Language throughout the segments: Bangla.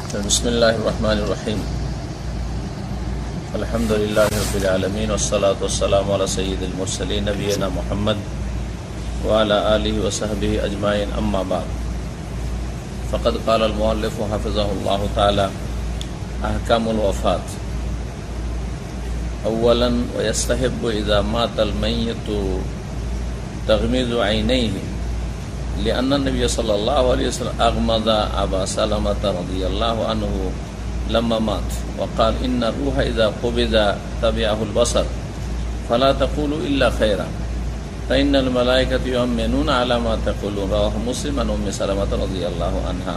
बिस्मिल्लाहिर रहमानिर रहीम अल्हम्दुलिल्लाहि रब्बिल आलमीन वस्सलातु वस्सलामु अला सय्यिदिल मुरसलीन नबियना मुहम्मद व अला आलिहि व सहबिहि अजमाइन अम्मा बाद फ़क़द क़ालल मुअल्लिफ़ु हफ़िज़हुल्लाहु तआला अहकामुल वफ़ात अव्वलन व यस्तहिब्बु इज़ा मातल मय्यितु तग़मीज़ु ऐनैहि लिअन्न नबी सल्लल्लाहु अलैहि वसल्लम अग़मज़ अबा सलमत रज़ियल्लाहु अन्हु लम्मा मात वक़ाल इन्ना रूह इज़ा क़ुबिज़ तबिअहुल बसर फ़ला तक़ूलू इल्ला खैरा फ़इन्नल मलाइकता युअम्मिनूना अला मा तक़ूलून रवाहु मुस्लिम अन उम्मि सलमत रज़ियल्लाहु अन्हा।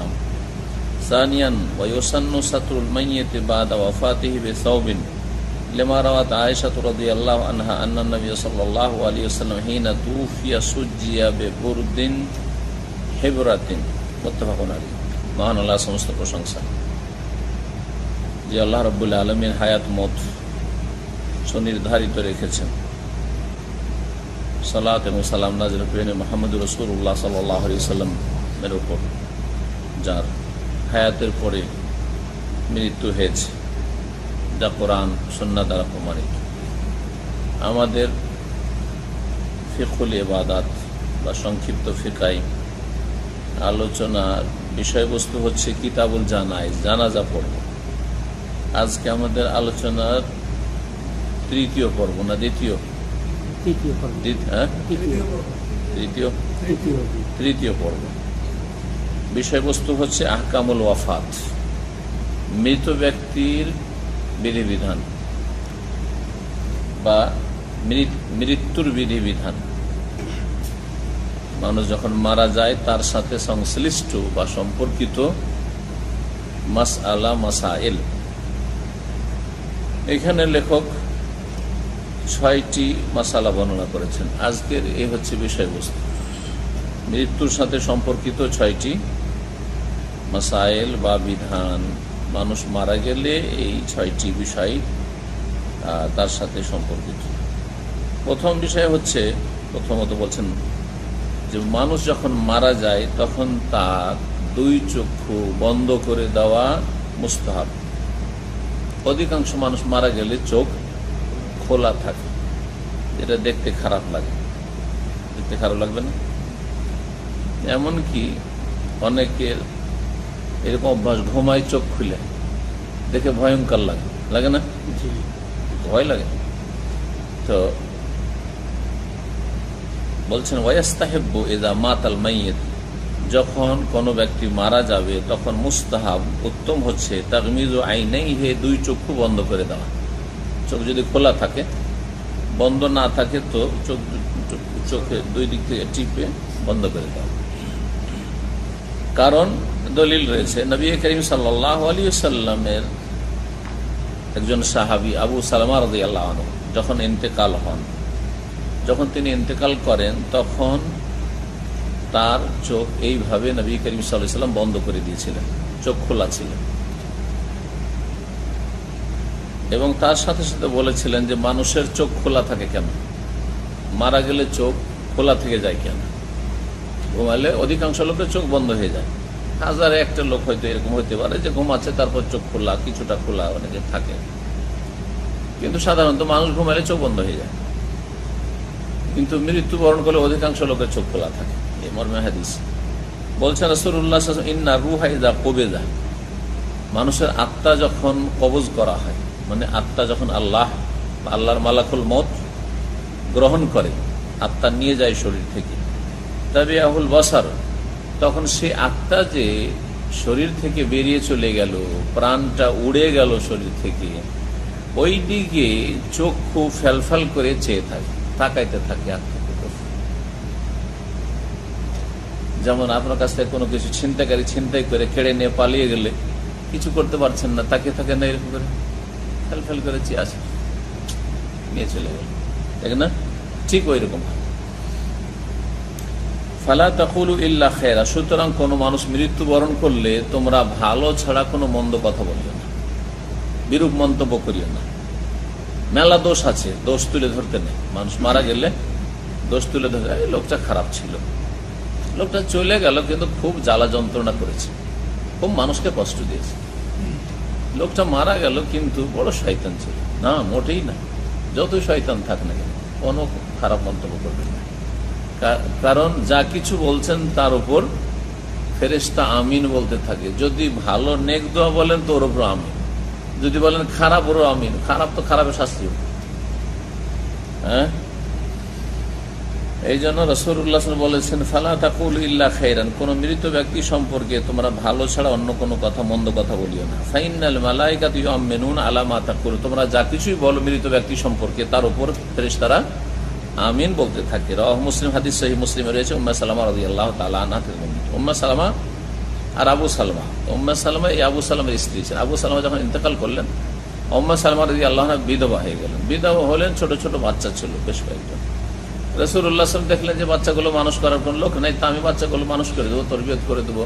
सानियन व युसन्नु सत्रुल मय्यित बाद वफ़ातिहि बिसौबिन लिमा रवात आयशा रज़ियल्लाहु अन्हा अन्ना नबी सल्लल्लाहु अलैहि वसल्लम हिना तूफ़िया सुज्जिया बिबुर्दिन हिब्रातिन मुत्तफ़ाकुन अलैहि। महान आल्लाह समस्त प्रशंसा যে আল্লাহ রাব্বুল আলামিন হায়াত মত সুনির্ধারিত রেখেছেন। সালাত এবং সালাম নাযিল করেন মুহাম্মদুর রাসূলুল্লাহ সাল্লাল্লাহু আলাইহি ওয়াসাল্লাম এর উপর, যার হায়াতের পরে মৃত্যু হয়েছে, যা কোরআন সুন্নাহ দ্বারা প্রমাণিত। আমাদের ফিকহুল ইবাদাত বা সংক্ষিপ্ত ফিকাই আলোচনার বিষয়বস্তু হচ্ছে কিতাবুল জানাইজ, জানাজা পর্ব। আজকে আমাদের আলোচনার তৃতীয় পর্ব না দ্বিতীয়? তৃতীয় পর্ব। বিষয়বস্তু হচ্ছে আহকামুল ওয়াফাত, মৃত ব্যক্তির বিধিবিধান বা মৃত্যুর বিধিবিধান। মানুষ যখন মারা যায় তার সাথে সংশ্লিষ্ট বা সম্পর্কিত মাসআলা মাসাইল। এখানে লেখক 6টি মাসালা বর্ণনা করেছেন। আজকের এই হচ্ছে বিষয়বস্তু, মৃত্যুর সাথে সম্পর্কিত 6টি মাসাইল বা বিধান। মানুষ মারা গেলে এই 6টি বিষয় তার সাথে সম্পর্কিত। প্রথম বিষয় হচ্ছে, প্রথমত বলছেন যে মানুষ যখন মারা যায় তখন তার 2 চক্ষু বন্ধ করে দেওয়া মুস্তাহাব। অধিকাংশ মানুষ মারা গেলে চোখ খোলা থাকে, এটা দেখতে খারাপ লাগে। দেখতে খারাপ লাগবে না? এমনকি অনেকের এরকম অভ্যাস, ঘুমায় চোখ খুলে, দেখে ভয়ঙ্কর লাগে, লাগে না? ভয় লাগে। তো বলছেন ওয়াস্তাহিব্বু ইযা মাতাল মাইয়িত, যখন কোনো ব্যক্তি মারা যাবে তখন মুস্তাহাব, উত্তম হচ্ছে তাগমিজু আইনাইহি, 2 চক্ষু বন্ধ করে দেওয়া। চোখ যদি খোলা থাকে, বন্ধ না থাকে তো চোখে 2 দিক থেকে টিপে বন্ধ করে দেওয়া। কারণ দলিল রয়েছে, নবী করিম সাল্লাল্লাহু আলাইহি ওয়াসাল্লামের একজন সাহাবী আবু সালামা রাদিয়াল্লাহু আনহু যখন ইন্তেকাল হন, যখন তিনি ইন্তেকাল করেন তখন তার চোখ এইভাবে নবী করিম সাল্লাল্লাহু আলাইহি ওয়াসাল্লাম বন্ধ করে দিয়েছিলেন, চোখ খোলা ছিল। এবং তার সাথে সাথে বলেছিলেন যে মানুষের চোখ খোলা থাকে কেন, মারা গেলে চোখ খোলা থেকে যায় কেন? ঘুমালে অধিকাংশ লোকের চোখ বন্ধ হয়ে যায়। 1001টা লোক হয়তো এরকম হতে পারে যে ঘুমাচ্ছে তারপর চোখ খোলা, কিছুটা খোলা অনেকে থাকে, কিন্তু সাধারণত মানুষ ঘুমালে চোখ বন্ধ হয়ে যায়। কিন্তু মৃত্যুবরণ করলে অধিকাংশ লোকের চোখ খোলা থাকে, এই মর্মে হাদিস। বলছেন রাসূলুল্লাহ সাল্লাল্লাহু আলাইহি ওয়াসাল্লাম ইন্না রূহা ইযা কুবিযা, মানুষের আত্মা যখন কবজ করা হয়, মানে আত্মা যখন আল্লাহর মালাকুল মউত গ্রহণ করে, আত্মা নিয়ে যায় শরীর থেকে, তাবিআহুল বাসার, তখন সেই আত্মা যে শরীর থেকে বেরিয়ে চলে গেল, প্রাণটা উড়ে গেল শরীর থেকে, ওই দিকে চক্ষু ফ্যালফ্যাল করে চেয়ে থাকে, তাকাইতে থাকে আত্মাকে। যেমন আপনার কাছ থেকে কোনো কিছু ছিনতাইকারী ছিনতাই করে কেড়ে নিয়ে পালিয়ে গেলে কিছু করতে পারছেন না, তাকে থাকে না, এরকম করে ফ্যালফ্যাল করে চেয়ে আসে, নিয়ে চলে গেল, তাই না? ঠিক ওই রকম। ফালা তাকুলু ইল্লা খায়রা, সুতরাং কোনো মানুষ মৃত্যুবরণ করলে তোমরা ভালো ছাড়া কোনো মন্দ কথা বলিও না, বিরূপ মন্তব্য করিও না। মেলা দোষ আছে, দোষ তুলে ধরতে নেই। মানুষ মারা গেলে দোষ তুলে ধরে, লোকটা খারাপ ছিল, লোকটা চলে গেল কিন্তু খুব জ্বালা যন্ত্রণা করেছে, খুব মানুষকে কষ্ট দিয়েছে, লোকটা মারা গেল কিন্তু বড় শয়তান ছিল না, মোটেই না। যতই শয়তান থাক না কেন কোনো খারাপ মন্তব্য করবেন না, কারণ যা কিছু বলছেন তার উপর ফেরেশতা আমিন বলতে থাকে। যদি ভালো নেক দোয়া বলেন তো ওর উপর আমিন, যদি বলেন খারাপ ওর আমিন। খারাপ তো খারাপের শাস্তি হবে। হ্যাঁ, এই জন্য রাসূলুল্লাহ বলেছেন ফালা তাকুল ইল্লা খাইরান, কোন মৃত ব্যক্তি সম্পর্কে তোমরা ভালো ছাড়া অন্য কোনো কথা, মন্দ কথা বলিও না। ফাইনাল মালাইকাতু ইউমিনুন আলা মা তাকুল, তোমরা যা কিছুই বলো মৃত ব্যক্তি সম্পর্কে তার উপর ফেরেশতারা আমিন বলতে থাকে। রাওয়াহু মুসলিম, হাদিস সহিহ মুসলিমে রয়েছে। উম্মে সালামা রাদিয়াল্লাহু তাআলা আনহা থেকে বর্ণিত। উম্মে সালামা আর আবু সালমা, উম্মে সালামা এই আবু সালামের স্ত্রী ছিলেন। আবু সালমা যখন ইন্তেকাল করলেন, উম্মে সালামা রাদিয়াল্লাহু আনহা বিধবা হয়ে গেলেন। বিধবা হলেন, ছোট ছোট বাচ্চা ছিল বেশ কয়েকজন। রাসূলুল্লাহ সাল্লাল্লাহু আলাইহি ওয়াসাল্লাম দেখলেন যে বাচ্চাগুলো মানুষ করার কোন লোক নেই, তা আমি বাচ্চাগুলো মানুষ করে দেবো, তরবিয়ত করে দেবো,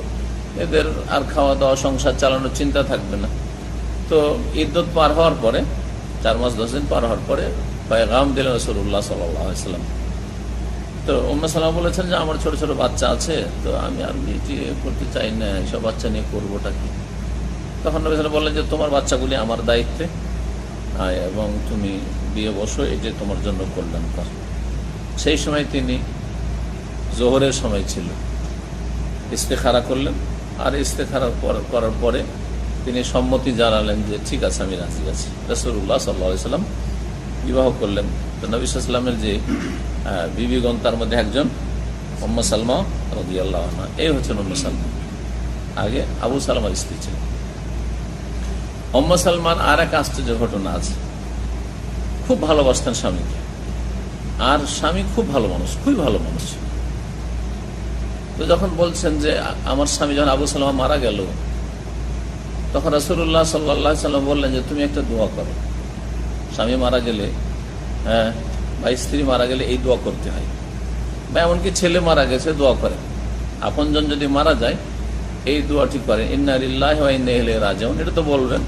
এদের আর খাওয়া দাওয়া সংসার চালানোর চিন্তা থাকবে না। তো ইদ্যত পার হওয়ার পরে 4 মাস 10 দিন পার হওয়ার পরে পয়গাম দিলেন রাসূলুল্লাহ সাল্লাল্লাহু আলাইহি ওয়াসাল্লাম। তো উম্মে সালামা বলেছেন যে আমার ছোট ছোট বাচ্চা আছে, তো আমি আর বিয়ে করতে চাই না, এইসব বাচ্চা নিয়ে করবোটা কি। তখন নবী সাল্লাল্লাহু আলাইহি ওয়াসাল্লাম বললেন যে তোমার বাচ্চাগুলি আমার দায়িত্বে, এবং তুমি বিয়ে বসো, এটাই তোমার জন্য কল্যাণকর। সেই সময় তিনি জোহরের সময় ছিল, ইস্তেখারা করলেন। আর ইস্তেখারা করার পরে তিনি সম্মতি জানালেন যে ঠিক আছে, আমি রাজি আছি। রাসূলুল্লাহ সাল্লাল্লাহু আলাইহি ওয়াসাল্লাম বিবাহ করলেন। তো নবী সাল্লাল্লাহু আলাইহি ওয়াসাল্লামের যে বিবিগণ তার মধ্যে একজন উম্মে সালমা রাদিয়াল্লাহু আনহা, এই হচ্ছেন উম্মে সালমা। আগে আবু সালমার স্ত্রী ছিলেন। উম্মে সালমার আর এক আশ্চর্য ঘটনা আছে। খুব ভালোবাসতেন স্বামীকে, আর স্বামী খুব ভালো মানুষ, খুবই ভালো মানুষ। তো যখন বলছেন যে আমার স্বামী যখন আবু সালমা মারা গেল, তখন রাসূলুল্লাহ সাল্লাল্লাহু আলাইহি ওয়াসাল্লাম বললেন যে তুমি একটা দোয়া করো। স্বামী মারা গেলে, হ্যাঁ, বা স্ত্রী মারা গেলে এই দোয়া করতে হয়, বা এমনকি ছেলে মারা গেছে দোয়া করে, আপনজন যদি মারা যায় এই দোয়াটি করেন, ইন্না লিল্লাহি ওয়া ইন্না ইলাইহি রাজিউন। এটা তো বলবেন,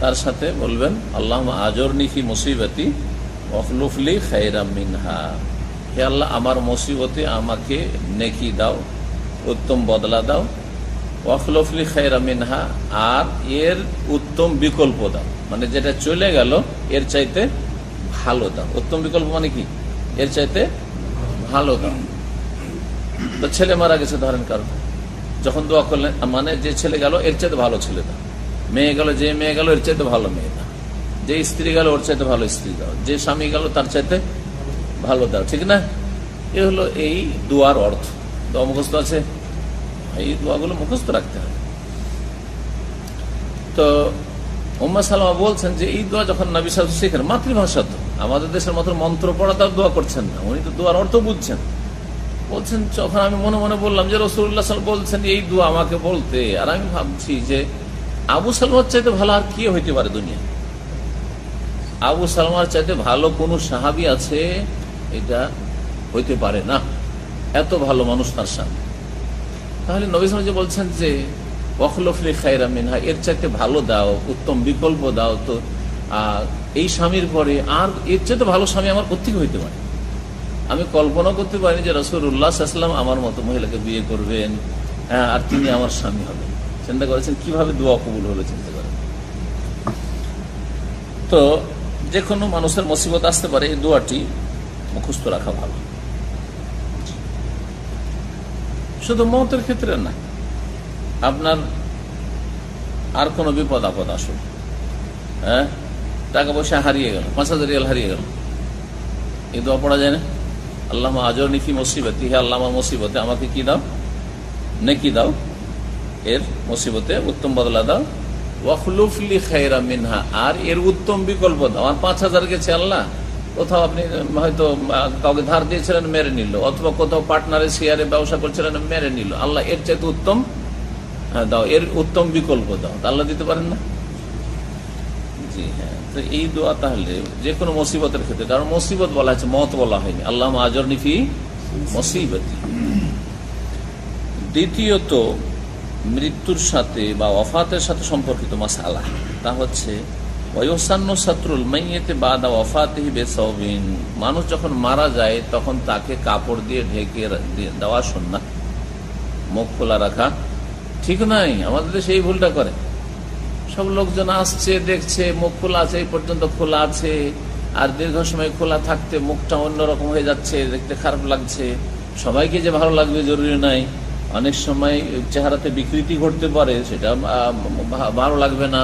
তার সাথে বলবেন আল্লাহুম্মা আজুরনি ফি মুসিবাতি ওয়াখলুফলি খায়রাম মিনহা, হে আল্লাহ আমার মুসিবতে আমাকে নেকি দাও, উত্তম বদলা দাও। ওয়াখলুফলি খায়রাম মিনহা, আর এর উত্তম বিকল্প দাও, মানে যেটা চলে গেল এর চাইতে ভালো দাও। উত্তম বিকল্প মানে কি? এর চাইতে ভালো দাও। তো ছেলে মারা গেছে ধরেন কারণ, যখন দোয়া করলেন মানে যে ছেলে গেল এর চাইতে ভালো ছেলে দাও, মেয়ে গেল, যে মেয়ে গেল এর চাইতে ভালো মেয়ে দাও, যে স্ত্রী গেল ওর চাইতে ভালো স্ত্রী দাও, যে স্বামী গেল তার চাইতে ভালো দাও, ঠিক না? এ হলো এই দোয়ার অর্থ। দোয়া মুখস্থ আছে, এই দোয়াগুলো মুখস্থ রাখতে হবে। তো উম্মে সালামা বলছেন যে এই দোয়া যখন নবী সাল্লাল্লাহু আলাইহি ওয়াসাল্লাম শেখেন, মাতৃভাষা তো, আমাদের দেশের মতো মন্ত্র পড়া তার দোয়া করছেন না, উনি তো দোয়ার অর্থ বুঝছেন। বলছেন যখন আমি মনে মনে বললাম যে রাসূলুল্লাহ সাল্লাল্লাহু আলাইহি ওয়াসাল্লাম বলছেন এই দোয়া আমাকে বলতে, আর আমি ভাবছি যে আবু সালমার চাইতে ভালো আর কি হইতে পারে দুনিয়া? আবু সালমার চাইতে ভালো কোন সাহাবী আছে? এটা হইতে পারে না, এত ভালো মানুষ তার সামনে। তাহলে নবী সাল্লাল্লাহু আলাইহি ওয়াসাল্লাম যে বলছেন যে ওয়াখলুফলি খায়রাম মিনহা, এর চাইতে ভালো দাও, উত্তম বিকল্প দাও, তো এই স্বামীর পরে আর এর চাইতে ভালো স্বামী আমার কোত্থেকে হইতে পারে? আমি কল্পনা করতে পারিনি যে রাসূলুল্লাহ সাল্লাল্লাহু আলাইহি ওয়াসাল্লাম আমার মতো মহিলাকে বিয়ে করবেন, আর তিনি আমার স্বামী হবেন। চিন্তা করেছেন কিভাবে দোয়া কবুল হলো, চিন্তা করেন। তো যে কোনো মানুষের মুসিবত আসতে পারে, এই দোয়াটি মুখস্থ রাখা ভালো। শুধু মওতের ক্ষেত্রে না, আপনার আর কোনো বিপদ আপদ আসুন, হ্যাঁ, টাকা পয়সা হারিয়ে গেল, 5000 রিয়াল হারিয়ে গেল, এই দোয়া পড়া যায় না? আল্লাহুম্মা আজুরনি ফি মুসিবাতি, হে আল্লাহ আমার মুসিবতে আমাকে কি দাও? নেকি দাও, এর মুসিবতে উত্তম বদলা দাও। ওয়াখলুফলি খায়রাম মিনহা, আর এর উত্তম বিকল্প দাও। আমার 5000 গেছে আল্লাহ, কোথাও আপনি হয়তো কাউকে ধার দিয়েছিলেন মেরে নিল, অথবা কোথাও পার্টনারের শেয়ারে ব্যবসা করছিলেন মেরে নিল, আল্লাহ এর চাইতে উত্তম দাও, এর উত্তম বিকল্প দাও। আল্লাহ দিতে পারেন না? জি হ্যাঁ। তো এই দোয়া তাহলে যে কোনো মুসিবতের ক্ষেত্রে, কারণ মুসিবত বলা হয়েছে, মত বলা হয়নি। আল্লাহুম্মা আজুরনি ফি মুসিবাতি। দ্বিতীয়ত মৃত্যুর সাথে বা ওয়াফাতের সাথে সম্পর্কিত মাসআলা, তা হচ্ছে ওয়ায়ুসান্নু সাতরুল মাইয়িতি বাদা ওয়াফাতিহি বিসাওবিন, মানুষ যখন মারা যায় তখন তাকে কাপড় দিয়ে ঢেকে দেওয়া সুন্নাত, মুখ খোলা রাখা ঠিক নাই। আমাদের দেশে এই ভুলটা করে, সব লোকজন আসছে, দেখছে মুখ খোলা আছে, এই পর্যন্ত খোলা আছে, আর দীর্ঘ সময় খোলা থাকতে মুখটা অন্যরকম হয়ে যাচ্ছে, দেখতে খারাপ লাগছে। সবাইকে যে ভালো লাগবে জরুরি নাই, অনেক সময় চেহারাতে বিকৃতি ঘটতে পারে, সেটা ভালো লাগবে না।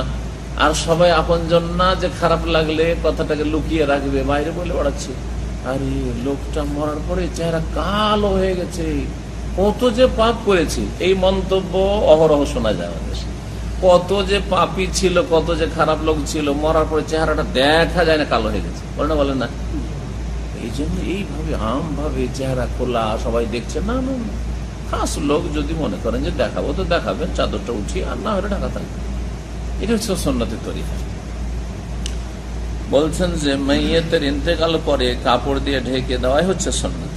আর সবাই আপনজন না যে খারাপ লাগলে কথাটাকে লুকিয়ে রাখবে, বাইরে বলে বেড়াচ্ছে, আরে লোকটা মরার পরে চেহারা কালো হয়ে গেছে, কত যে পাপ করেছে। এই মন্তব্য অহরহ শোনা যায় আমাদের। কত যে পাপী ছিল, কত যে খারাপ লোক ছিল, মরার পরে চেহারাটা দেখা যায় না, কালো হয়ে গেছে, বলেন না। এই জন্য এইভাবে আমভাবে চেহারা খোলা সবাই দেখছে না, না না। খাস লোক যদি মনে করেন যে দেখাবো তো দেখাবেন, চাদরটা উঠিয়ে, আর না হলে ঢাকা থাকবে। এটা হচ্ছে সুন্নতের তরিকা। বলছেন যে মাইয়িতের ইন্তেকাল পরে কাপড় দিয়ে ঢেকে দেওয়াই হচ্ছে সুন্নাত।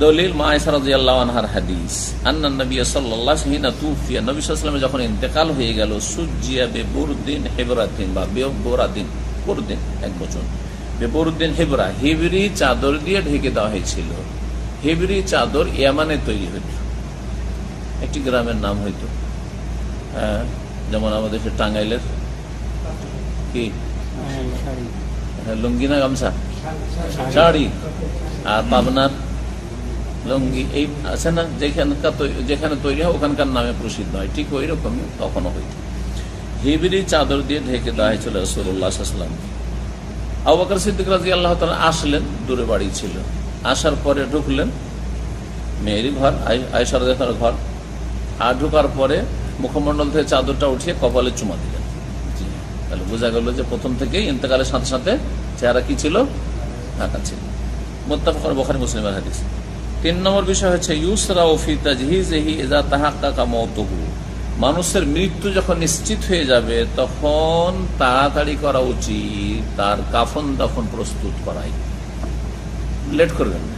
দলিল মা আয়েশা রাদিয়াল্লাহু আনহার হাদিস, আন্নান নবী সাল্লাল্লাহু আলাইহি ওয়াসাল্লাম তুফিয়া, নবী সাল্লাল্লাহু আলাইহি ওয়াসাল্লাম যখন ইন্তেকাল হয়ে গেল, সুজিয়া বিবুরদিন হিবরাতিন বা বিবরাদিন, বুরদিন এক বচন, বিবুরদিন হিবরা, হিবরি চাদর দিয়ে ঢেকে দেওয়া হয়েছিল। হিবরি চাদর ইয়ামানে তৈরি হইত, একটি গ্রামের নাম হইতো, যেমন আমাদের টাঙ্গাইলের কি লুঙ্গি না গামছা, শাড়ি, আর পাবনার লুঙ্গি, এই আছে না, যেখানে তৈরি হয় ওখানকার নামে প্রসিদ্ধ হয়, ঠিক ওই রকমই তখনও হইত। হিবরি চাদর দিয়ে ঢেকে দেওয়া হয়েছিল রাসূলুল্লাহ সাল্লাল্লাহু আলাইহি ওয়াসাল্লাম। আবু বকর সিদ্দিক রাদিয়াল্লাহু তাআলা আসলেন, দূরে বাড়ি ছিল, আসার পরে ঢুকলেন মেয়েরই ঘর, আয়েশা রাদিয়াল্লাহু তাআলার ঘর, আর ঢুকার পরে মুখমণ্ডল থেকে চাদরটা উঠিয়ে কপালে চুমা দিলেন। তাহলে বোঝা গেল যে প্রথম থেকেই ইন্তেকালের সাথে সাথে চেহারা কি ছিল, ঢাকা ছিল। মুত্তাফাক বুখারী মুসলিমের হাদিস। 3 নম্বর বিষয় হচ্ছে ইউসরাউ ফি তাজহিজিহি ইযা তাহাক্কাকা মাউতুহু, মানুষের মৃত্যু যখন নিশ্চিত হয়ে যাবে তখন তাড়াতাড়ি করা উচিত তার কাফন দাফন প্রস্তুত করাই, লেট করবেন না।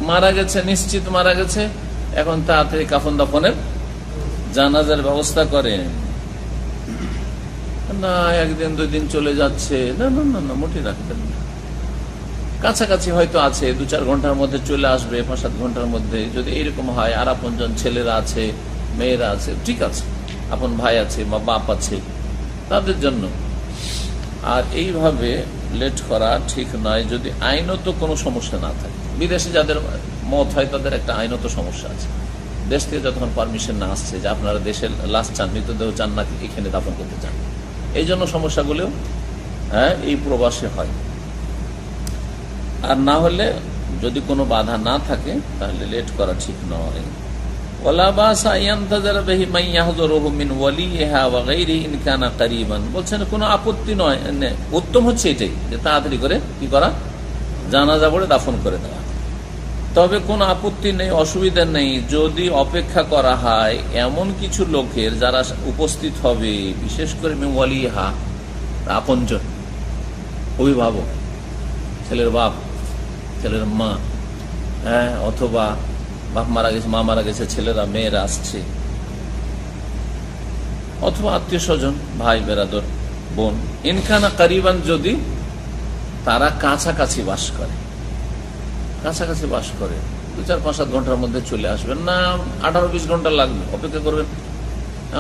মারা গেছে, নিশ্চিত মারা গেছে, এখন তাড়াতাড়ি কাফন দাফনের জানাজার ব্যবস্থা করেন না, 1 দিন 2 দিন চলে যাচ্ছে, না না না না, মোটেই রাখবেন না। কাছাকাছি হয়তো আছে, 2-4 ঘন্টার মধ্যে চলে আসবে, 5-7 ঘন্টার মধ্যে, যদি এইরকম হয়, আর আপনজন ছেলেরা আছে, মেয়েরা আছে, ঠিক আছে, আপন ভাই আছে বা বাপ আছে, তাদের জন্য। আর এইভাবে লেট করা ঠিক নয়, যদি আইনত কোনো সমস্যা না থাকে। বিদেশে যাদের মত হয় তাদের একটা আইনত সমস্যা আছে, দেশ থেকে যতক্ষণ পারমিশন না আসছে যে আপনারা দেশের লাশ চান, মৃতদেহ চান না এখানে দাফন করতে চান, এই জন্য সমস্যাগুলো এই প্রবাসে হয়। আর না হলে যদি কোনো বাধা না থাকে তাহলে লেট করা ঠিক নয়। বলছেন কোনো আপত্তি নয়, উত্তম হচ্ছে এটাই যে তাড়াতাড়ি করে কি করা, জানাজা পড়ে দাফন করে দেওয়া। তবে কোনো আপত্তি নেই, অসুবিধা নেই যদি অপেক্ষা করা হয় এমন কিছু লোকের যারা উপস্থিত হবে, বিশেষ করে ওয়ালিহা, আপনজন, অভিভাবক, ছেলের বাপ, ছেলের মা, অথবা বাপ মারা গেছে, মা মারা গেছে, ছেলেরা মেয়েরা আসছে, অথবা আত্মীয় স্বজন, ভাই বেরাদর, বোন, ইনকানা কারিবান, যদি তারা কাছাকাছি বাস করে, কাছাকাছি বাস করে, 2-4-5-7 ঘন্টার মধ্যে চলে আসবেন না, 18-20 ঘন্টা লাগবে, অপেক্ষা করবেন।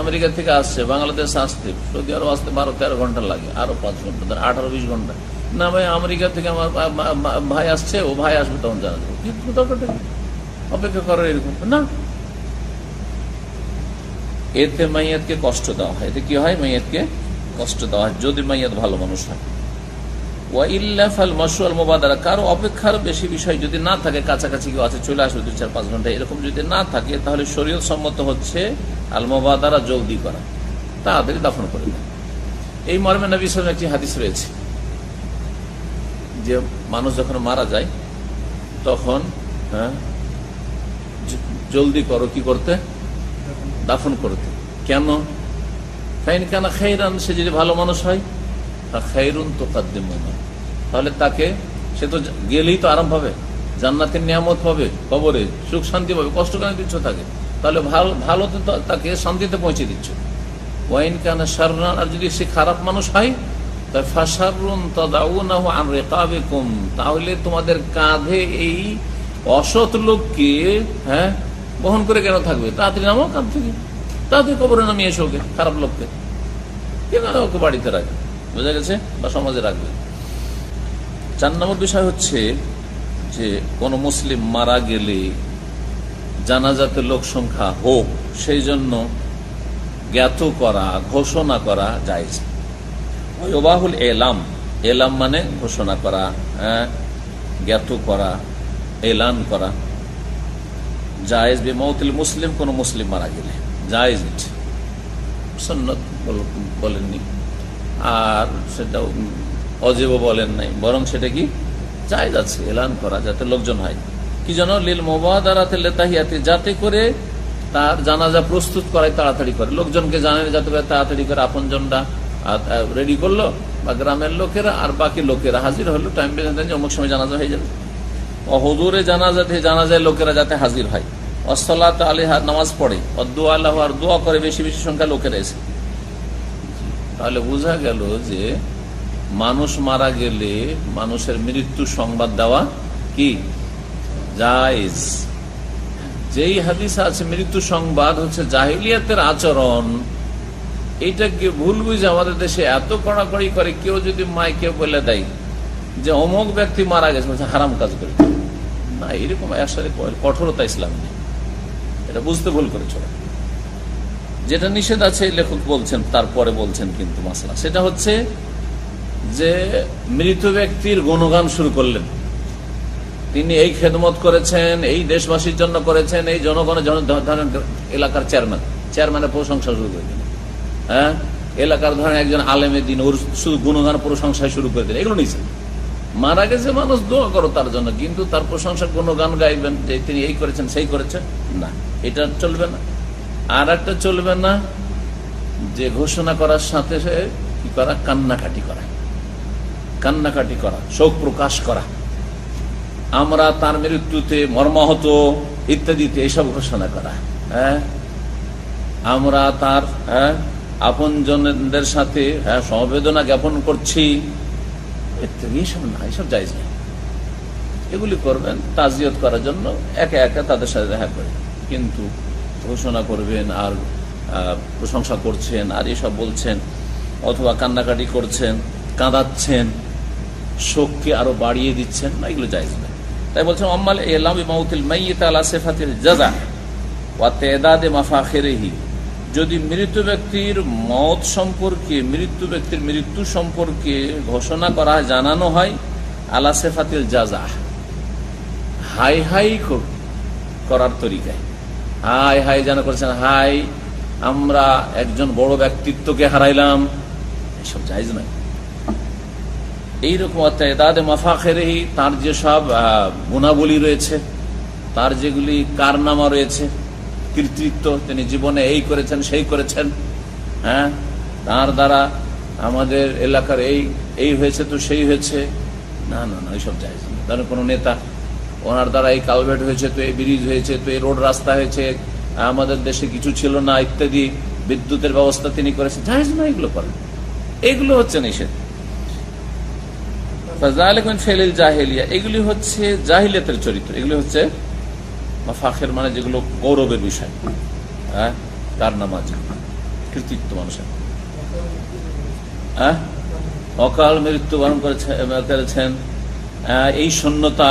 আমেরিকা থেকে আসছে, বাংলাদেশ আসতে, সৌদি আরব আসতে 12-13 ঘন্টা লাগে, আরো 5 ঘন্টা, 18-20 ঘন্টা। না ভাই, আমেরিকা থেকে আমার ভাই আসছে, ও ভাই আসবে তখন জানা যাবে, কিন্তু দরকারটা অপেক্ষা করার এরকম না। এতে মাইয়াতকে কষ্ট দেওয়া হয়, এতে কি হয়, মাইয়াতকে কষ্ট দেওয়া হয় যদি মাইয়াত ভালো মানুষ হয়। কারো অপেক্ষার বেশি বিষয় যদি না থাকে, কাছাকাছি কেউ আছে, চলে আসবে 2-4-5 ঘন্টা, এরকম যদি না থাকে, তাহলে শরীয়ত সম্মত হচ্ছে আল মুবাদারা, জলদি করা, তাড়াতাড়ি দাফন করে দেয়। এই মর্মে নবী সাল্লাল্লাহু আলাইহি ওয়াসাল্লাম একটি হাদিস রয়েছে যে মানুষ যখন মারা যায় তখন জলদি করো কি করতে, দাফন করতে। কেন? ফাইন কানা খাইরান, সে যদি ভালো মানুষ হয়, খাইরুন তুকাদ্দিমুনা, তাহলে তাকে, সে তো গেলেই তো আরাম পাবে, জান্নাতের নিয়ামত পাবে, কবরে সুখ শান্তি পাবে, কষ্ট কেন দিচ্ছ তাকে, তাহলে ভালো তাকে শান্তিতে পৌঁছে দিচ্ছ। ওয়াইন কানা শাররান, আর যদি সে খারাপ মানুষ হয়, ফাশাররুন তাদাউনাহু আন রিকাবিকুম, তাহলে তোমাদের কাঁধে এই অসৎ লোককে বহন করে কেন থাকবে, তাড়াতাড়ি নামো কাঁধ থেকে, তাড়াতাড়ি কবরে নামিয়ে এসো ওকে, খারাপ লোককে। কেন ওকে বাড়িতে রাখবে, বোঝা গেছে, বা সমাজে রাখবে। 4 নম্বর বিষয় হচ্ছে যে কোন মুসলিম মারা গেলে জানাজাতে লোক সংখ্যা হোক সেই জন্য জ্ঞাত করা, ঘোষণা করা জায়েজ। ওয়াহুল এলাম, এলাম মানে ঘোষণা করা, জ্ঞাত করা, এলান করা জায়েজ বিমাউতিল মুসলিম, কোন মুসলিম মারা গেলে জায়েজ, সুন্নাত বলেননি আর সেটা অজেব বলেন নাই, বরং সেটা কি জায়েজ আছে এলান করা, যাতে লোকজন হয় কি যেন লিল মুবাদারাতি লিতাহিয়াতি, যাতে করে তার জানাজা প্রস্তুত করায় তাড়াতাড়ি করে, লোকজনকে জানায় যাতে তাড়াতাড়ি করে আপনজনরা রেডি করলো বা গ্রামের লোকেরা, আর বাকি লোকেরা হাজির হলো টাইম বেঁধে অমুক সময় জানাজা হয়ে যাবে। হুজুরে জানাজাতে, জানাজায় লোকেরা যাতে হাজির হয়, ওয়াসসালাতু আলাইহা, নামাজ পড়ে, ওয়াদুআ লাহু, আর দোয়া করে বেশি বেশি সংখ্যা লোকেরা এসে। তাহলে বোঝা গেল যে মানুষ মারা গেলে মানুষের মৃত্যু সংবাদ দেওয়া কি জায়েজ। যেই হাদিস আছে মৃত্যু সংবাদ হচ্ছে জাহিলিয়াতের আচরণ, এইটাকে ভুল বুঝে আমাদের দেশে এত কড়াকড়ি করে, কেউ যদি মাইকে বলে দেয় যে অমুক ব্যক্তি মারা গেছে, হারাম কাজ করে না, এরকম আসলে কঠোরতা ইসলাম নেই, এটা বুঝতে ভুল করেছ। যেটা নিষেধ আছে লেখক বলছেন, তারপরে বলছেন কিন্তু মাসলা সেটা হচ্ছে যে মৃত ব্যক্তির গুণগান শুরু করলেন, তিনি এই খেদমত করেছেন, এই দেশবাসীর জন্য করেছেন, এই জনগণের জন্য, ধরেন এলাকার চেয়ারম্যানের প্রশংসা শুরু করে দিলেন, হ্যাঁ এলাকার ধরেন একজন আলেমে দিন, ওর শুধু গুণগান প্রশংসায় শুরু করে দিলেন, এগুলো নিয়েছেন। মারা গেছে মানুষ, দোয়া করো তার জন্য, কিন্তু তার প্রশংসা গুণগান গাইবেন যে তিনি এই করেছেন সেই করেছেন না, এটা চলবে না। আর একটা চলবে না যে ঘোষণা করার সাথে কি করা, কান্নাকাটি করা, শোক প্রকাশ করা, আমরা তার মৃত্যুতে মর্মাহত ইত্যাদিতে এইসব ঘোষণা করা, হ্যাঁ আমরা তার আপনজনদের সাথে সমবেদনা জ্ঞাপন করছি ইত্যাদি, এইসব না, এইসব জায়েজ না। এগুলি করবেন তাজিয়ত করার জন্য, একে একে তাদের সাথে দেখা করে, কিন্তু ঘোষণা করবেন আর প্রশংসা করছেন আর এসব বলছেন, অথবা কান্নাকাটি করছেন, কাঁদাচ্ছেন, শোককে আরো বাড়িয়ে দিচ্ছেন না, এগুলো জায়েজ না। তাই বলছেন আম্মাল ইলাম বিমাউতিল মাইয়িত আলা সিফাতিল জাযা ওয়া তা'দাদে মাফাখিরিহি, যদি মৃত ব্যক্তির মওত সম্পর্কে, মৃত্যু ব্যক্তির মৃত্যু সম্পর্কে ঘোষণা করা, জানানো হয় আলা সিফাতিল জাযা, হাই হাই করার তরিকায়, হাই হাই যেন করেছেন, হাই আমরা একজন বড় ব্যক্তিত্বকে হারাইলাম, এসব জায়েজ নয়। এইরকম তা'দাদে মাফাখিরিহি, তার যেসব গুণাবলী রয়েছে, তার যেগুলি কারনামা রয়েছে, কৃতিত্ব, তিনি জীবনে এই করেছেন সেই করেছেন, হ্যাঁ তার দ্বারা আমাদের এলাকার এই হয়েছে তো সেই হয়েছে, না না না, এইসব জায়েজ না। ধরেন কোনো নেতা, ওনার দ্বারা এই কালভেট হয়েছে তো, এই ব্রিজ হয়েছে তো, এই রোড রাস্তা হয়েছে, আমাদের দেশে কিছু ছিল না ইত্যাদি, বিদ্যুতের ব্যবস্থা তিনি করেছেন, জায়েজ না, এগুলো করেন, এগুলো হচ্ছে নিষেধ। এগুলি হচ্ছে জাহিলিয়াতের চরিত্র, এগুলি হচ্ছে মাফাখের মানে যেগুলো গৌরবের বিষয়, হ্যাঁ কারনামা, কৃতিত্ব মানুষের, হ্যাঁ অকাল মৃত্যুবরণ করেছেন, এই শূন্যতা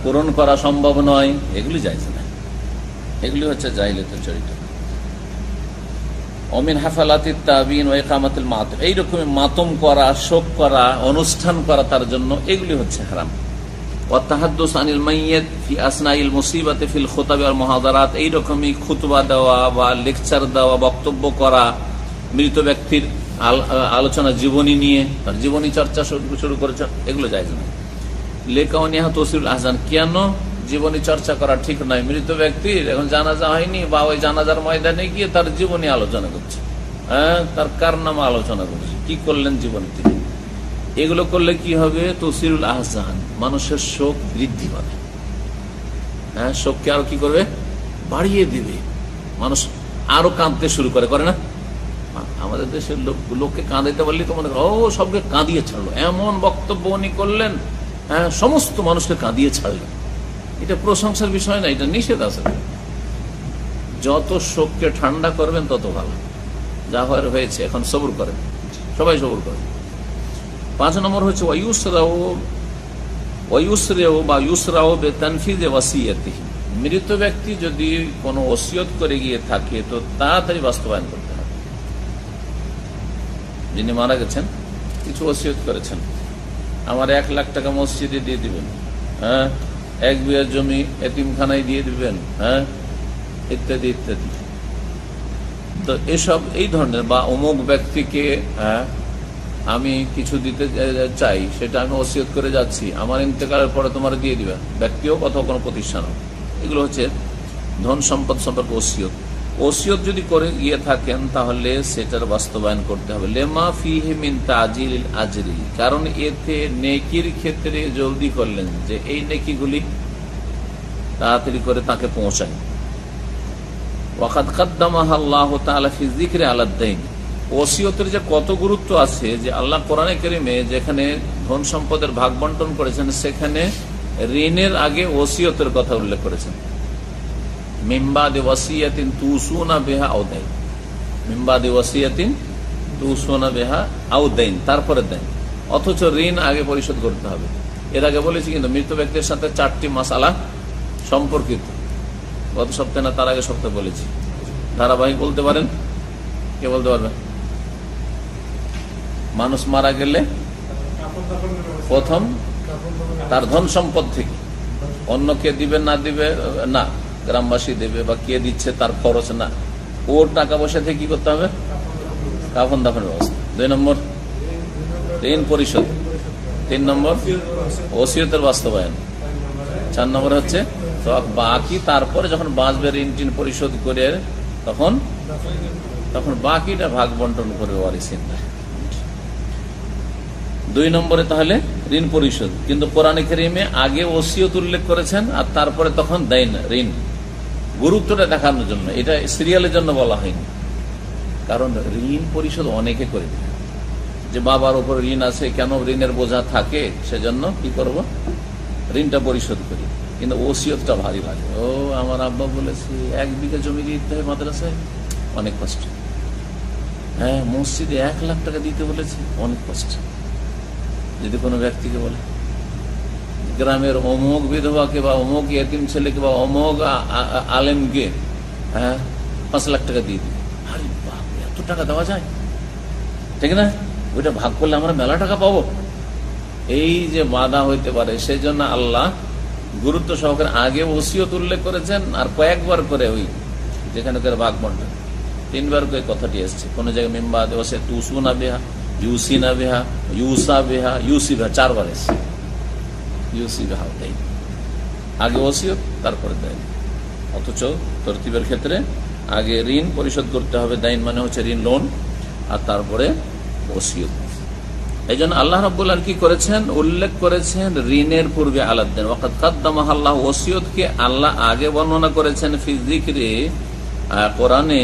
পূরণ করা সম্ভব নয়, এগুলি জায়েজ না, এগুলি হচ্ছে জাহিলিয়াতের চরিত্র। অমিন হাফালাতিত তাবিন ওয়া ইকামাতুল মাতম, এইরকম মাতম করা, শোক করা, অনুষ্ঠান করা তার জন্য, এগুলি হচ্ছে হারাম। ওয়া তাহাদ্দুস আনিল মাইয়িত ফি আসনাইল মুসিবাতি ফিল খুতাব ওয়াল মুহাদারাত, এইরকমই খুতবা দেওয়া বা লেকচার দেওয়া, বক্তব্য করা, মৃত ব্যক্তির আলোচনা, জীবনী নিয়ে তার জীবনী চর্চা শুরু করেছেন, এগুলো জায়েজ না। লেকাউনিহা তসিরুল আহজান, কেন জীবনী চর্চা করা ঠিক নয়? মৃত ব্যক্তির এখন জানাজা হয়নি, বা ওই জানাজার ময়দানে গিয়ে তার জীবনী আলোচনা করছে, হ্যাঁ তার কারনামা আলোচনা করছে, কি করলেন জীবনে তিনি, এগুলো করলে কি হবে? তসিরুল আহজান, মানুষের শোক বৃদ্ধি পাবে, হ্যাঁ শোককে আরো কি করবে? বাড়িয়ে দিবে, মানুষ আরো কাঁদতে শুরু করে না? আমাদের দেশের লোককে কাঁদাইতে পারলে তো মনে ও সবকে কাঁদিয়ে ছাড়লো, এমন বক্তব্য উনি করলেন, হ্যাঁ সমস্ত মানুষকে কাঁদিয়ে ছাড়লেন। এটা প্রশংসার বিষয় না, এটা নিষেধ আছে। যত শোককে ঠান্ডা করবেন তত ভালো, যা হয়েছে, এখন সবর করেন, সবাই সবর করেন। 5 নম্বর হচ্ছে মৃত ব্যক্তি যদি কোনো ওসিয়ত করে গিয়ে থাকে তো তাড়াতাড়ি বাস্তবায়ন করতে হবে। যিনি মারা গেছেন কিছু ওসিয়ত করেছেন, আমার 1 লাখ টাকা মসজিদে দিয়ে দিবেন, হ্যাঁ, 1 বিঘা জমি এতিমখানায় দিয়ে দিবেন, হ্যাঁ, ইত্যাদি ইত্যাদি। তো এসব এই ধরনের, বা অমুক ব্যক্তিকে আমি কিছু দিতে চাই, সেটা আমি ওসিয়ত করে যাচ্ছি, আমার ইন্তেকালের পরে তোমার দিয়ে দিবে, ব্যক্তি হোক অথবা কোনো প্রতিষ্ঠান হোক, এগুলো হচ্ছে ধন সম্পদ সম্পর্কে ওসিয়ত। ওসিয়ত যদি করে গিয়ে থাকেন তাহলে সেটার বাস্তবায়ন করতে হবে। লেমা ফিহি মিন তাজিল আজরি, কারণ এতে নেকির ক্ষেত্রে জলদি করলেন যে এই নেকিগুলি তাড়াতাড়ি করে তাকে পৌঁছায়। ওয়াকাদ কাদ্দামাহা আল্লাহু তাআলা ফি যিকরি আলাদ দাইন, ওসিয়তের যে কত গুরুত্ব আছে, যে আল্লাহ কোরআনে কারীমে যেখানে ধন সম্পদের ভাগ বন্টন করেছেন সেখানে ঋণের আগে ওসিয়তের কথা উল্লেখ করেছেন। মিম্বাদে ওয়াসিয়াতিন তুসুনা বিহা আও দাইন, মিম্বাদে ওয়াসিয়াতিন তুসুনা বিহা আও দাইন, তারপরে দেন। অথচ ঋণ আগে পরিশোধ করতে হবে। এর আগে বলেছি কিন্তু মৃত ব্যক্তির সাথে 4টি মাসালা সম্পর্কিত, গত সপ্তাহে না তার আগে সপ্তাহে বলেছি। ধারাবাহিক বলতে পারেন, কে বলতে পারবেন? মানুষ মারা গেলে প্রথম তার ধন সম্পদ থেকে, অন্য কে দিবে না দিবে না, গ্রামবাসী দেবে বা কে দিচ্ছে তার খরচ না, ওর টাকা পয়সা থেকে কি করতে হবে? কাফন দাফনের ব্যবস্থা। 2 নম্বর ঋণ পরিশোধ, 3 নম্বর ওসিয়তের বাস্তবায়ন, 4 নম্বর হচ্ছে বাকি। তারপরে যখন বাঁচবে ঋণ টিন পরিশোধ করে তখন বাকিটা ভাগ বন্টন করে ওয়ারিসিনরা। 2 নম্বরে তাহলে ঋণ পরিশোধ, কিন্তু কোরআনে কারীমে আগে ওসিয়ত উল্লেখ করেছেন আর তারপরে তখন দেন ঋণ, গুরুত্বটা দেখানোর জন্য। এটা সিরিয়ালের জন্য বলা হয়নি, কারণ ঋণ পরিশোধ অনেকে করে দেবে, যে বাবার উপর ঋণ আছে, কেন ঋণের বোঝা থাকে, সেজন্য কি করব, ঋণটা পরিশোধ করি। কিন্তু ওসিয়তটা ভারী লাগে, ও আমার আব্বা বলেছে 1 বিঘা জমি দিতে হয় মাদ্রাসায়, অনেক কষ্ট। হ্যাঁ, মসজিদে 1 লাখ টাকা দিতে বলেছে, অনেক কষ্ট। যদি কোনো ব্যক্তিকে বলে গ্রামের অমুক বিধবাকে বা অমুক ইয়েতিম ছেলেকে বা অমুক আলেমকে 5 লাখ টাকা দিয়ে দিবে, আরে বাপ, এত টাকা দেওয়া যায়, ঠিক না? ওইটা ভাগ করলে আমরা মেলা টাকা পাবো, এই যে বাধা হইতে পারে। সেই জন্য আল্লাহ গুরুত্ব সহকারে আগে ওসিয়ত উল্লেখ করেছেন, আর কয়েকবার করে ওই যেখানে করে ভাগ বন্টন 3 বার করে কথাটি এসছে। কোন জায়গায় মিম্বা দেওয়া তুসুনা বিহা, ইউসিনা বিহা, ইউসা বিহা, ইউসি বিহা, 4 বার এসছে। ইউসি বিহা দেয় আগে ওসিয়ত, তারপরে দেয়। অথচ তরতিবের ক্ষেত্রে আগে ঋণ পরিশোধ করতে হবে, দাইন মানে হচ্ছে ঋণ, লোন, আর তারপরে ওসিয়ত। এই জন্য আল্লাহ রাব্বুল আলামিন কি করেছেন, উল্লেখ করেছেন ঋণের পূর্বে আলাদ-দাইন। ওয়াকাদ কাদ্দামাহা আল্লাহ, ওসিয়তকে আল্লাহ আগে বর্ণনা করেছেন ফি যিকরি, কোরআনে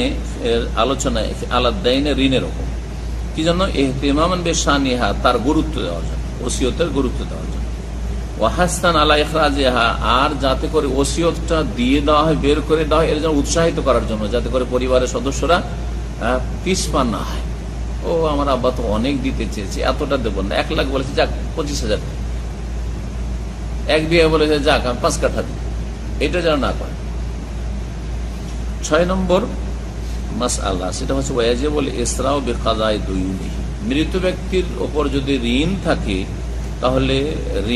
আলোচনায় আলাদ-দাইন, ঋণের উপর। কি জন্য? ইহতিমামান বিশানিহা, তার গুরুত্ব দেওয়ার জন্য, ওসিয়তের গুরুত্ব দেওয়ার জন্য। ওয়া হাসান আলা ইখরাজিহা, আর যাতে করে ওসিয়তটা দিয়ে দেওয়া হয়, বের করে দেওয়া হয়, এর জন্য উৎসাহিত করার জন্য, যাতে করে পরিবারের সদস্যরা পিছপা না হয়। ও আমার আব্বা তো অনেক দিতে চেয়েছে, এতটা দেবো না, 1 লাখ বলেছে, যাক 25,000, 1 বিঘা বলেছে, যাক আমি 5 কাঠা দিই, এটা যেন না করে। 6 নম্বর মাসআলা, সেটা হচ্ছে ওয়াজিবুল ইসরাউ বিকাদাই দুয়ুনিহি, মৃত ব্যক্তির ওপর যদি ঋণ থাকে তাহলে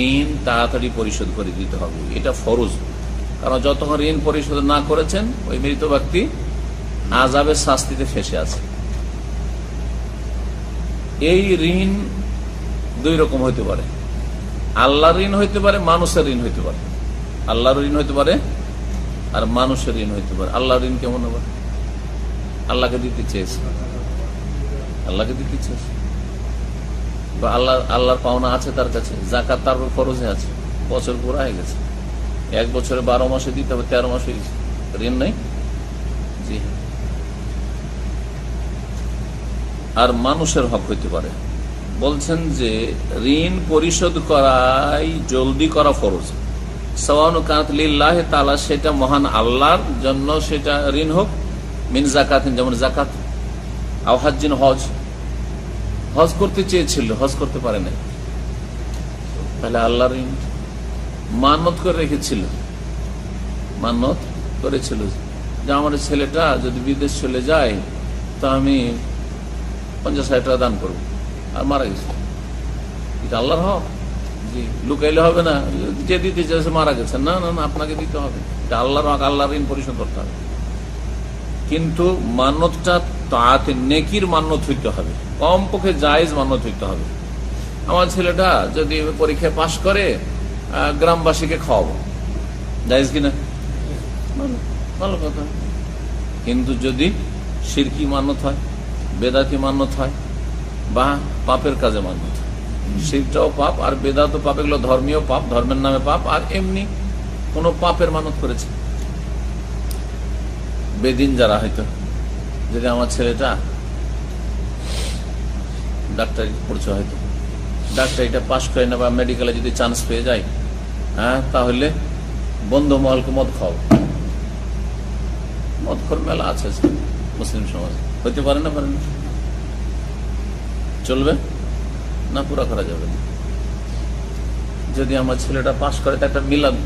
ঋণ তাড়াতাড়ি পরিশোধ করে দিতে হবে, এটা ফরজ। কারণ যতক্ষণ ঋণ পরিশোধ না করেছেন ওই মৃত ব্যক্তি আযাবের শাস্তিতে ফেঁসে আছে। এই ঋণ 2 রকম হইতে পারে, আল্লাহর ঋণ হইতে পারে, মানুষের ঋণ হইতে পারে। আল্লাহর ঋণ হইতে পারে আর মানুষের ঋণ হইতে পারে। আল্লাহর ঋণ কেমন হবে? আল্লাহকে দিতে চেয়েছে, আল্লাহকে দিতে চেয়েছে, বা আল্লাহর পাওনা আছে তার কাছে, যাকাত তার ফরজে আছে, বছর পুরা হয়ে গেছে, 1 বছরে 12 মাসে দিতে হবে, 13 মাস হয়ে গেছে, ঋণ নেই। জি, আর মানুষের হক হইতে পারে। বলছেন যে ঋণ পরিশোধ করাই জলদি করা ফরজ, সাওয়ানু কানাত লিল্লাহি তাআলা, সেটা মহান আল্লাহর জন্য সেটা ঋণ হোক, মিন যাকাতিন, যেমন যাকাত, আও হাজ্জিন, হজ, হজ করতে চেয়েছিল, হজ করতে পারে নাই, তাহলে আল্লাহর ঋণ। মানত করে রেখেছিল, মানত করেছিল যে আমার ছেলেটা যদি বিদেশ চলে যায় তো আমি 50,000 টাকা দান করবো, আর মারা গেছে। এটা আল্লাহর হক, জি, লুকাইলে হবে না। যে দিতে চাইছে মারা গেছে, না না না, আপনাকে দিতে হবে। এটা আল্লাহর হক, আল্লাহর ঋণ পরিশোধ করতে হবে। কিন্তু মান্যতটা তাতে নেকির মান্যত হইতে হবে, কমপক্ষে জায়েজ মান্যত হইতে হবে। আমার ছেলেটা যদি পরীক্ষায় পাশ করে গ্রামবাসীকে খাওয়াবো, জায়েজ কিনা? ভালো কথা। কিন্তু যদি শিরকি মান্যত হয়, বেদাতি মান্যত হয়, বা পাপের কাজে মান্যত হয়, শিরকটাও পাপ আর বেদাতও পাপ, এগুলো ধর্মীয় পাপ, ধর্মের নামে পাপ, আর এমনি কোন পাপের মানত করেছে বেদিন যারা, হয়তো যদি আমার ছেলেটা ডাক্তারি পড়ছে, হয়তো ডাক্তারিটা পাশ করে না, বা মেডিকেলে যদি চান্স পেয়ে যায়, হ্যাঁ, তাহলে বন্ধু মহলকে মদ খাওয়াবো। মদ খোর মেলা আছে মুসলিম সমাজে, হইতে পারে না? পারে না? চলবে না? পুরা করা যাবে না। যদি আমার ছেলেটা পাশ করে তো একটা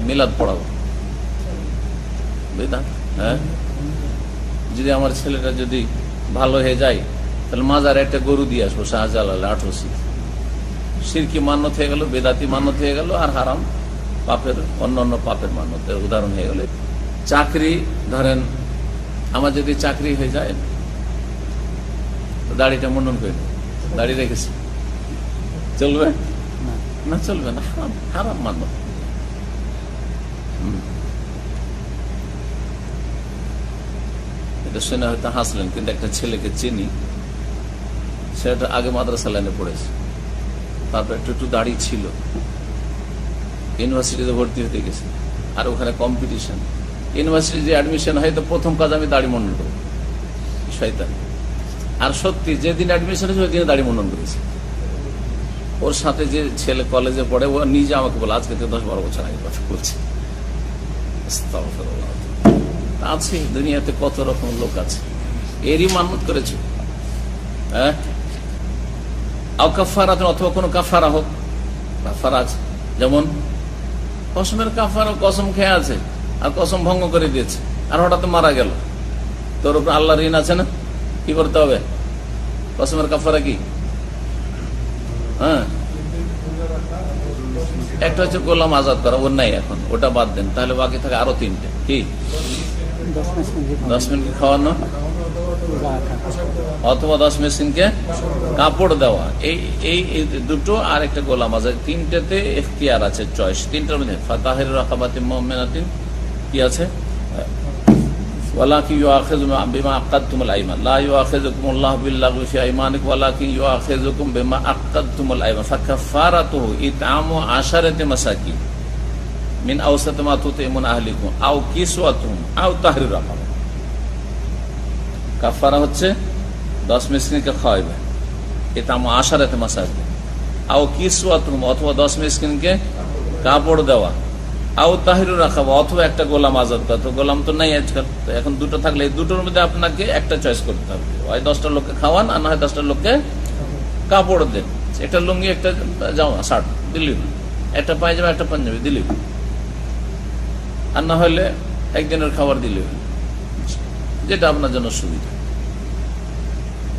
মিলাদ পড়াবো, বুঝলাম? হ্যাঁ, যদি আমার ছেলেটা যদি ভালো হয়ে যায় তাহলে মাজারে একটা গরু দিয়ে আসবো, শাহজালাল 1800। শিরকি মান্যত হয়ে গেল, বেদাতি মান্যত হয়ে গেল, আর হারাম পাপের অন্যান্য পাপের মান্যতের উদাহরণ হয়ে গেল। চাকরি ধরেন, আমার যদি চাকরি হয়ে যায়, দাড়িটা মুন্ডন করে দাড়ি রেখেছি, চলবে না? চলবে না, হারাম, হারাম মান্য। এটা শুনে হয়তো হাসলেন, কিন্তু একটা ছেলেকে চিনি, সেটা আগে মাদ্রাসা লাইনে পড়েছে, তারপর একটু দাড়ি ছিল, ইউনিভার্সিটিতে ভর্তি হতে গেছে, আর ওখানে কম্পিটিশন। ইউনিভার্সিটি যে অ্যাডমিশন হয় তো প্রথম কাজ আমি দাড়ি মুন্ডন করবো, শয়তান। আর সত্যি যেদিন অ্যাডমিশন হয়েছে ওই দিনে দাড়ি মুন্ডন করেছে। ওর সাথে যে ছেলে কলেজে পড়ে, ও নিজে আমাকে বলে, আজকে তো 10-12 বছর আগে কথা বলছে। আছে দুনিয়াতে কত রকম লোক আছে, এরই মান্যত করেছে। হ্যাঁ, কাফারা, অথবা কোনো কাফারা হোক, কাফারা আছে, যেমন কসমের কাফারা, কসম খেয়ে আছে আর কসম ভঙ্গ করে দিয়েছে, আর হঠাৎ মারা গেল, তোর উপর আল্লাহর ঋণ আছে না? কি করতে হবে? কসমের কাফারা কি? হ্যাঁ, একটা হচ্ছে গোলাম আজাদ করা, ওর নাই এখন, ওটা বাদ দেন, তাহলে বাকি থাকে আরো 3টে। কি? 10 মিনিট খাওয়ানো, অথবা 10 মিসকিনকে কাপড় দেওয়া, এই দুটো, আর একটা গোলাম আজাদ। 3টেতে এখতিয়ার আছে, চয়েস। 3টার মধ্যে ফাতাহির রাকাবাতিন মুমিনাতিন কি আছে? ওয়ালাকিন ইউআখিযুকুম বিমা আক্কাদতুমুল আইমান, লা ইউআখিযুকুমুল্লাহু বিল্লাগwi ফি আইমানিকুম ওয়ালাকিন ইউআখিযুকুম বিমা আক্কাদতুমুল আইমান ফাকাফারাতুহু ইতআমু 10 মাসাকিন মিন আওসাতি মা তুতিমুন আহলিকুম আও কিসওয়াতুহুম আও তাহরিরু রাকাবা। কাফারা হচ্ছে 10 মিসকিনকে খাওয়াবে, ইতআমু 10 মাসাকিন, আও কিসওয়াতুহুম, অথবা 10 মিসকিনকে কাপড় দেওয়া, আও তাহরিরু রাকাবা, অথবা একটা গোলাম আজাদ করা। তো গোলাম তো নাই আজকাল, তো এখন দুটো থাকলে এই দুটোর মধ্যে আপনাকে একটা চয়েস করতে হবে, হয় 10টা লোককে খাওয়ান, আর না হয় 10টা লোককে কাপড় দেন। একটা লুঙ্গি, একটা জামা, শার্ট দিলি, একটা পায়জামা, একটা পাঞ্জাবি দিলি, আর না হলে একদিনের খাবার দিলে, যেটা আপনার জন্য সুবিধা।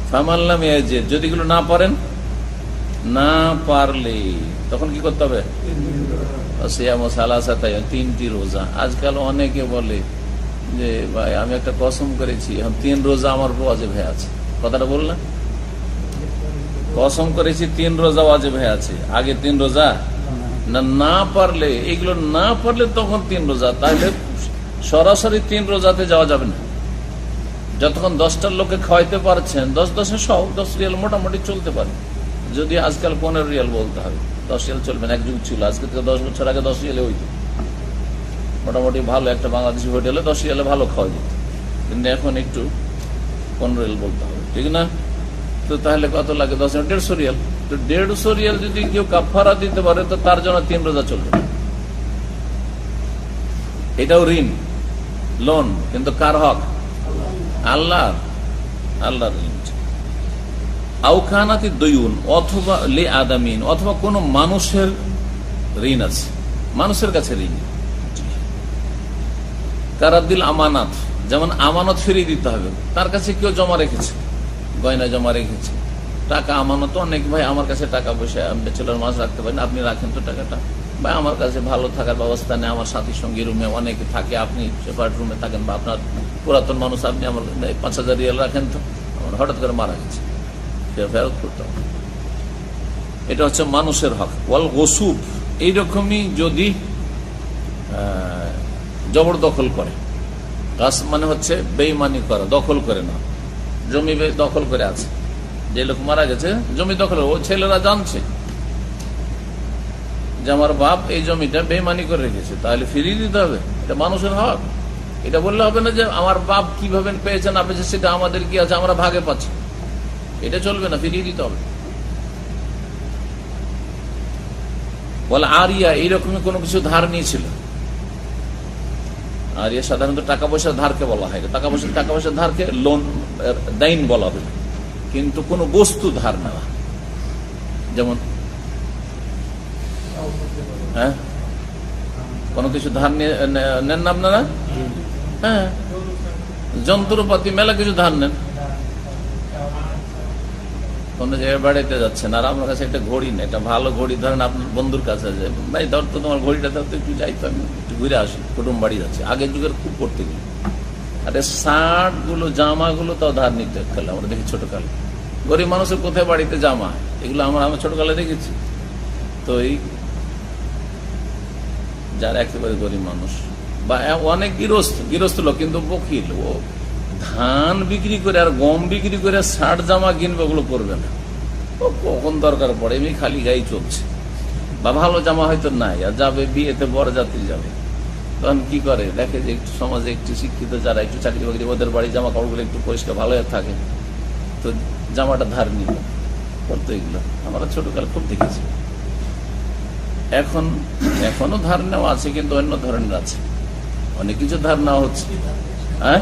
ফামাল্লাম ইয়াজিদ, যদি এগুলো না পারেন, না পারলে তখন কি করতে হবে? সিয়ামু সালাসাতাই, 3টি রোজা। আজকাল অনেকে বলে যে ভাই আমি একটা কসম করেছি, এখন 3 রোজা আমার ওয়াজিব হয়ে আছে। কথাটা বললাম, কসম করেছি 3 রোজা ওয়াজিব হয়ে আছে, আগে 3 রোজা না পারলে, এগুলো না পারলে তখন 3 রোজা। তাহলে সরাসরি 3 রোজাতে যাওয়া যাবে না। যতক্ষণ 10টার লোকে খাওয়াইতে পারছেন, 10-10 10 রিয়াল মোটামুটি চলতে পারে। যদি আজকাল 15 রিয়াল বলতে হবে, 10 রিয়াল চলবে না। এক যুগ ছিল, আজকে থেকে 10 বছর আগে 10 রিয়ালে হইত, মোটামুটি ভালো একটা বাংলাদেশি হোটেলে 10 রিয়ালে ভালো খাওয়া যেত। কিন্তু এখন একটু 15 রিয়াল বলতে হবে, ঠিক না? তো তাহলে কত লাগে? 10 150 রিয়াল। তো 150 রিয়াল যদি কেউ কাফারা দিতে পারে, তো তার জন্য 3 রোজা চলবে। এটাও ঋণ, লোন, কিন্তু কার হক? আল্লাহ, আল্লাহর ঋণ। আউখানাতি দয়ুন অথবা লে আদামিন, অথবা কোনো মানুষের ঋণ আছে, মানুষের কাছে ঋণ। কারাদ্দিল আমানাত, যেমন আমানত ফিরিয়ে দিতে হবে। তার কাছে কেউ জমা রেখেছে, গয়না জমা রেখেছে, টাকা আমানত। অনেক ভাই আমার কাছে টাকা পয়সা ব্যাচেলর মাস রাখতে পারেন, আপনি রাখেন তো টাকাটা। ভাই আমার কাছে ভালো থাকার ব্যবস্থা নেই, আমার সাথী সঙ্গী রুমে অনেকে থাকে, আপনি সেপারেট রুমে থাকেন, বা আপনার পুরাতন মানুষ, আপনি আমার 5,000 রিয়াল রাখেন তো, আমার হঠাৎ করে মারা গেছে, সে ফেরত করতে হবে। এটা হচ্ছে মানুষের হক। ওয়াল গসুব, এইরকমই যদি জবরদখল করে, গাছ মানে হচ্ছে বেইমানি করা, দখল করে না, জমি দখল করে আছে, যে লোক মারা গেছে জমি দখল, ও ছেলেরা জানছে যে আমার বাপ এই জমিটা বেইমানি করে রেখেছে, তাহলে ফিরিয়ে দিতে হবে। এটা মানুষের হক। এটা বললে হবে না যে আমার বাপ কিভাবে পেয়েছে না পেয়েছে সেটা আমাদের কি আছে, আমরা ভাগে পাচ্ছি, এটা চলবে না, ফিরিয়ে দিতে হবে। বলে আরিয়া, এইরকমই কোনো কিছু ধার নিয়েছিল। আরিয়া সাধারণত টাকা পয়সার ধারকে বলা হয়, টাকা পয়সার ধারকে লোন দাইন বলা হয়। কিন্তু কোন বস্তু ধার নেওয়া, যেমন হ্যাঁ কোনো কিছু ধার নেন না আপনারা, হ্যাঁ যন্ত্রপাতি মেলা কিছু ধার নেন, কোন জায়গায় বেড়াইতে যাচ্ছেন, আর আপনার কাছে একটা ঘড়ি নেই, একটা ভালো ঘড়ি ধরেন আপনার বন্ধুর কাছে যায়, ভাই ধর তো তোমার ঘড়িটা ধর তো, একটু যাইতো, আমি একটু ঘুরে আসি, কুটুম বাড়ি যাচ্ছে। আগের যুগের খুব করতে গেলে আরে শার্ট গুলো জামা গুলো তাও ধার নিতে খেলে আমরা দেখি ছোটকালে। গরিব মানুষের কোথায় বাড়িতে জামা, এগুলো আমরা ছোটকালে দেখেছি। তো এই যারা একেবারে গরিব মানুষ বা অনেক গৃহস্থ লোক কিন্তু বকিল, ও ধান বিক্রি করে আর গম বিক্রি করে শার্ট জামা কিনবে, ওগুলো করবে না। ও কখন দরকার পড়ে এমনি খালি গায়ে চলছে, বা ভালো জামা হয়তো নাই, আর যাবে বিয়েতে বরযাত্রী যাবে, তখন কি করে, দেখে যে একটু সমাজে একটু শিক্ষিত যারা একটু চাকরি বাকরি, ওদের বাড়ি জামা কাপড়গুলো একটু পরিষ্কার ভালো থাকে, তো জামাটা ধার নিল করতো। এগুলো আমরা ছোটকাল খুব দেখেছি। এখনো ধার নেওয়া আছে, কিন্তু অন্য ধরনের আছে, অনেক কিছু ধার নেওয়া হচ্ছে। হ্যাঁ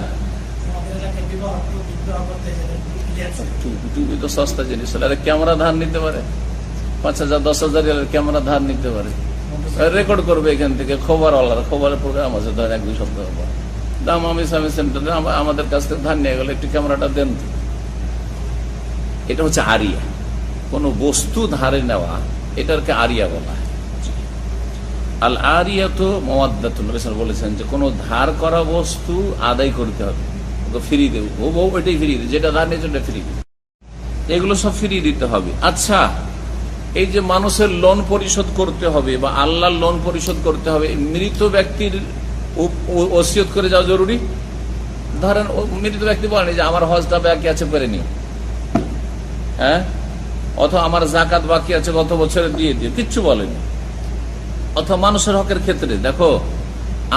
টুপি তো সস্তা জিনিস, ক্যামেরা ধার নিতে পারে, 5,000 10,000 ক্যামেরা ধার নিতে পারে, রেকর্ড করবে এখান থেকে, খবরের প্রোগ্রাম আছে ধর 1-2 সপ্তাহ পর, দাম আমি সেন্টারে আমাদের কাছ থেকে ধার নিয়ে গেলে একটু ক্যামেরাটা দেন। এটা হচ্ছে আরিয়া, কোন বস্তু ধারে নেওয়া, এটাকে আরিয়া বলা হয়। আল আরিয়া তো মাওয়াদ্দাতুন, রাসূল বলেছেন যে কোন ধার করা বস্তু আদায় করতে হবে, ওকে ফিরিয়ে দেবো, ও বউ এটাই ফিরিয়ে দেবে, যেটা ধার নিয়েছে ওটা ফিরিয়ে দেবে, এগুলো সব ফিরিয়ে দিতে হবে। আচ্ছা, এই যে মানুষের লোন পরিশোধ করতে হবে বা আল্লাহর লোন পরিশোধ করতে হবে, মৃত ব্যক্তির ওসিয়ত করে যাওয়া জরুরি। ধরেন মৃত ব্যক্তি বলেনি যে আমার হজটা বাকি আছে করে নিও, হ্যাঁ, অথবা আমার জাকাত বাকি আছে গত বছরে দিয়ে দিও, কিচ্ছু বলেনি। অথবা মানুষের হকের ক্ষেত্রে, দেখো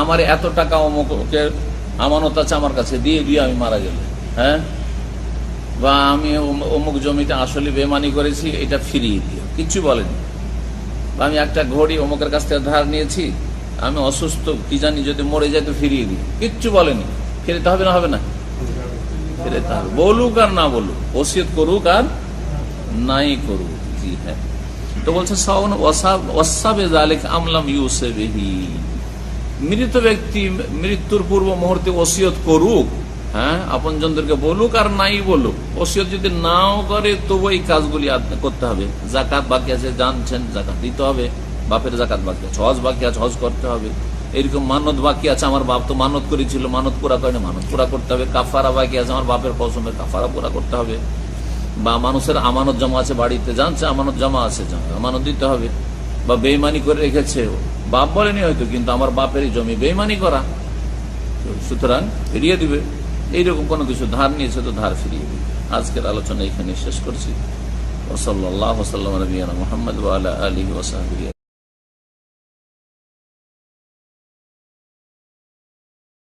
আমার এত টাকা অমুকের আমানত আছে আমার কাছে, দিয়ে দিয়ে আমি মারা গেলে, হ্যাঁ, বা আমি অমুক জমিটা আসলে বেমানি করেছি, এটা ফিরিয়ে দিও, কিচ্ছু বলেনি। বা আমি একটা ঘড়ি অমুকের কাছ থেকে ধার নিয়েছি, আমি অসুস্থ, কি জানি যদি মরে যায় তো ফিরিয়ে দিই, কিচ্ছু বলেনি। ফিরতে হবে না, হবে না, ফিরতে হবে, বলুক আর না বলুক, ওসিয়ত করুক আর নাই করুক। জি হ্যাঁ, তো বলছে মৃত ব্যক্তি মৃত্যুর পূর্ব মুহূর্তে ওসিয়ত করুক, হ্যাঁ, আপনজনদেরকে বলুক আর নাই বলুক, ওসিয়ত যদি নাও করে তবু এই কাজগুলি করতে হবে। জাকাত বাকি আছে, জানছেন জাকাত দিতে হবে, বাপের জাকাত বাকি আছে, হজ বাকি আছে, হজ করতে হবে। এরকম মানত বাকি আছে, আমার বাপ তো মানত করেছিল, মানত পুরা করেনি, মানত পুরা করতে হবে। কাফারা বাকি আছে, আমার বাপের কসমের কাফারা পুরা করতে হবে। বা মানুষের আমানত জমা আছে বাড়িতে, জানছে আমানত জমা আছে, আমানত দিতে হবে। বা বেইমানি করে রেখেছে, বাপ বলেনি হয়তো, কিন্তু আমার বাপেরই জমি বেইমানি করা, সুতরাং ফিরিয়ে দিবে। এইরকম কোনো কিছু ধার নিয়েছে তো ধার ফিরিয়ে দিবে। আজকের আলোচনা এখানে শেষ করছি। ওয়া সাল্লাল্লাহু ওয়া সাল্লাম আলা নবিয়িনা মুহাম্মদ ওয়া আলা আলিহি ওয়া সাহবিহি।